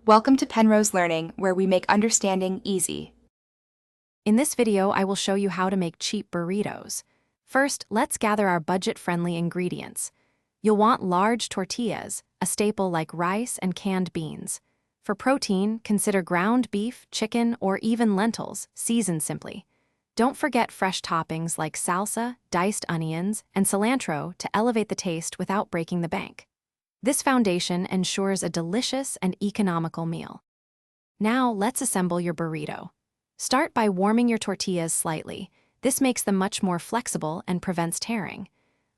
Welcome to Penrose Learning, where we make understanding easy. In this video, I will show you how to make cheap burritos. First, let's gather our budget-friendly ingredients. You'll want large tortillas, a staple like rice and canned beans. For protein, consider ground beef, chicken, or even lentils, seasoned simply. Don't forget fresh toppings like salsa, diced onions, and cilantro to elevate the taste without breaking the bank. This foundation ensures a delicious and economical meal. Now, let's assemble your burrito. Start by warming your tortillas slightly. This makes them much more flexible and prevents tearing.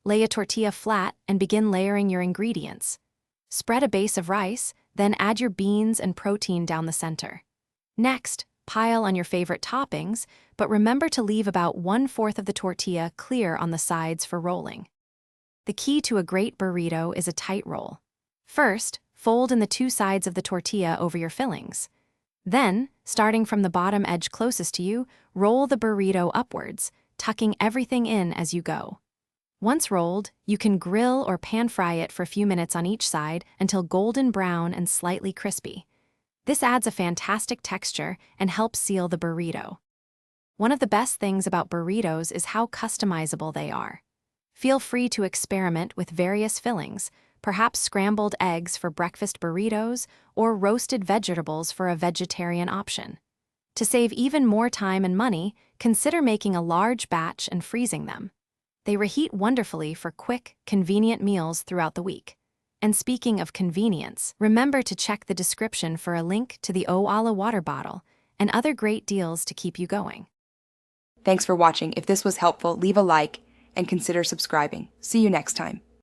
Lay a tortilla flat and begin layering your ingredients. Spread a base of rice, then add your beans and protein down the center. Next, pile on your favorite toppings, but remember to leave about 1/4 of the tortilla clear on the sides for rolling. The key to a great burrito is a tight roll. First, fold in the two sides of the tortilla over your fillings. Then, starting from the bottom edge closest to you, roll the burrito upwards, tucking everything in as you go. Once rolled, you can grill or pan-fry it for a few minutes on each side until golden brown and slightly crispy. This adds a fantastic texture and helps seal the burrito. One of the best things about burritos is how customizable they are. Feel free to experiment with various fillings, perhaps scrambled eggs for breakfast burritos or roasted vegetables for a vegetarian option. To save even more time and money, consider making a large batch and freezing them. They reheat wonderfully for quick, convenient meals throughout the week. And speaking of convenience, remember to check the description for a link to the Owala water bottle and other great deals to keep you going. Thanks for watching. If this was helpful, leave a like and consider subscribing. See you next time.